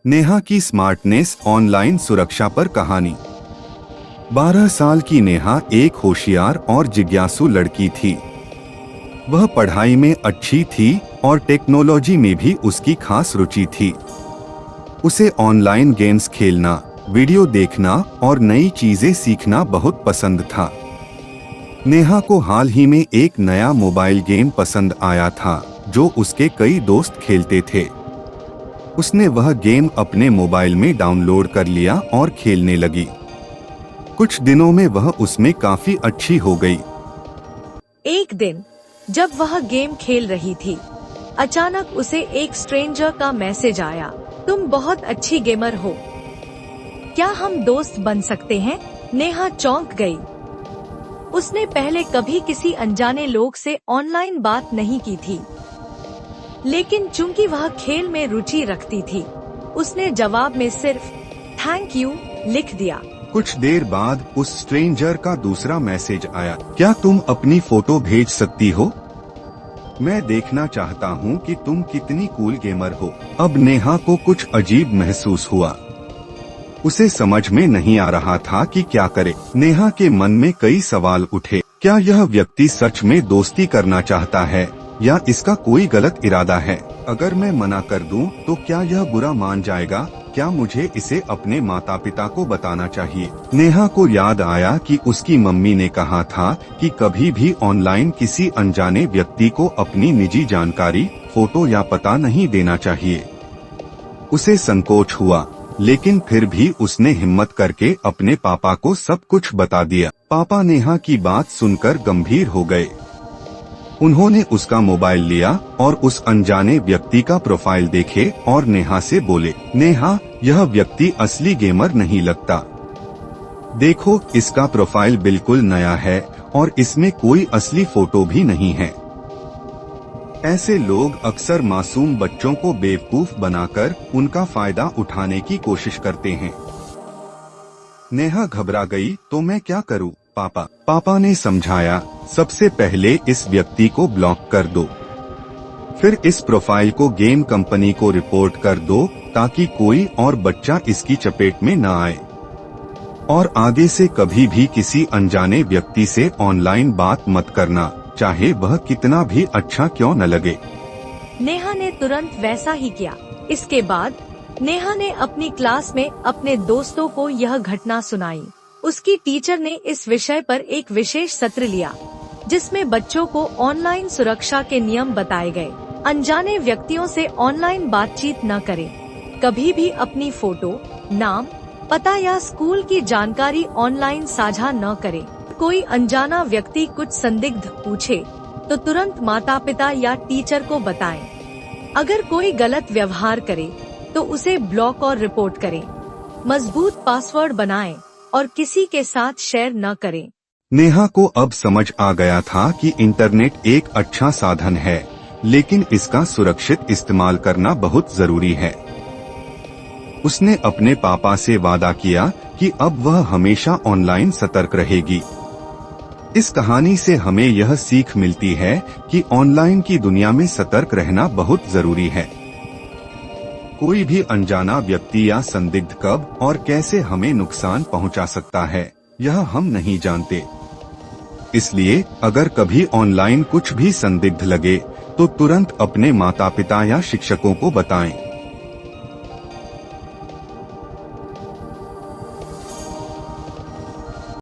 नेहा की smartness online सुरक्षा पर कहानी। 12 साल की नेहा एक होशियार और जिज्ञासु लड़की थी। वह पढ़ाई में अच्छी थी और टेक्नोलॉजी में भी उसकी खास रुचि थी। उसे ऑनलाइन गेम्स खेलना, वीडियो देखना और नई चीजें सीखना बहुत पसंद था। नेहा को हाल ही में एक नया मोबाइल गेम पसंद आया था जो उसके कई दोस्त खेलते थे। उसने वह गेम अपने मोबाइल में डाउनलोड कर लिया और खेलने लगी। कुछ दिनों में वह उसमें काफी अच्छी हो गई। एक दिन जब वह गेम खेल रही थी, अचानक उसे एक स्ट्रेंजर का मैसेज आया, तुम बहुत अच्छी गेमर हो, क्या हम दोस्त बन सकते हैं? नेहा चौंक गई। उसने पहले कभी किसी अनजाने लोग से ऑनलाइन बात नहीं की थी, लेकिन चूंकि वह खेल में रुचि रखती थी, उसने जवाब में सिर्फ थैंक यू लिख दिया। कुछ देर बाद उस स्ट्रेंजर का दूसरा मैसेज आया, क्या तुम अपनी फोटो भेज सकती हो? मैं देखना चाहता हूँ कि तुम कितनी कूल गेमर हो। अब नेहा को कुछ अजीब महसूस हुआ। उसे समझ में नहीं आ रहा था कि क्या करे। नेहा के मन में कई सवाल उठे। क्या यह व्यक्ति सच में दोस्ती करना चाहता है या इसका कोई गलत इरादा है? अगर मैं मना कर दूं तो क्या यह बुरा मान जाएगा? क्या मुझे इसे अपने माता पिता को बताना चाहिए? नेहा को याद आया कि उसकी मम्मी ने कहा था कि कभी भी ऑनलाइन किसी अनजाने व्यक्ति को अपनी निजी जानकारी, फोटो या पता नहीं देना चाहिए। उसे संकोच हुआ, लेकिन फिर भी उसने हिम्मत करके अपने पापा को सब कुछ बता दिया। पापा नेहा की बात सुनकर गंभीर हो गए। उन्होंने उसका मोबाइल लिया और उस अनजाने व्यक्ति का प्रोफाइल देखे और नेहा से बोले, नेहा, यह व्यक्ति असली गेमर नहीं लगता। देखो, इसका प्रोफाइल बिल्कुल नया है और इसमें कोई असली फोटो भी नहीं है। ऐसे लोग अक्सर मासूम बच्चों को बेवकूफ बनाकर उनका फायदा उठाने की कोशिश करते हैं। नेहा घबरा गई, तो मैं क्या करूं? पापा ने समझाया, सबसे पहले इस व्यक्ति को ब्लॉक कर दो, फिर इस प्रोफाइल को गेम कंपनी को रिपोर्ट कर दो ताकि कोई और बच्चा इसकी चपेट में न आए। और आगे से कभी भी किसी अनजाने व्यक्ति से ऑनलाइन बात मत करना, चाहे वह कितना भी अच्छा क्यों न लगे। नेहा ने तुरंत वैसा ही किया। इसके बाद नेहा ने अपनी क्लास में अपने दोस्तों को यह घटना सुनाई। उसकी टीचर ने इस विषय पर एक विशेष सत्र लिया, जिसमें बच्चों को ऑनलाइन सुरक्षा के नियम बताए गए। अनजाने व्यक्तियों से ऑनलाइन बातचीत न करें। कभी भी अपनी फोटो, नाम, पता या स्कूल की जानकारी ऑनलाइन साझा न करें। कोई अनजाना व्यक्ति कुछ संदिग्ध पूछे तो तुरंत माता पिता या टीचर को बताएं। अगर कोई गलत व्यवहार करे तो उसे ब्लॉक और रिपोर्ट करें। मजबूत पासवर्ड बनाएं और किसी के साथ शेयर न करें। नेहा को अब समझ आ गया था कि इंटरनेट एक अच्छा साधन है, लेकिन इसका सुरक्षित इस्तेमाल करना बहुत जरूरी है। उसने अपने पापा से वादा किया कि अब वह हमेशा ऑनलाइन सतर्क रहेगी। इस कहानी से हमें यह सीख मिलती है कि ऑनलाइन की दुनिया में सतर्क रहना बहुत जरूरी है। कोई भी अनजाना व्यक्ति या संदिग्ध कब और कैसे हमें नुकसान पहुंचा सकता है, यह हम नहीं जानते। इसलिए अगर कभी ऑनलाइन कुछ भी संदिग्ध लगे तो तुरंत अपने माता पिता या शिक्षकों को बताएं।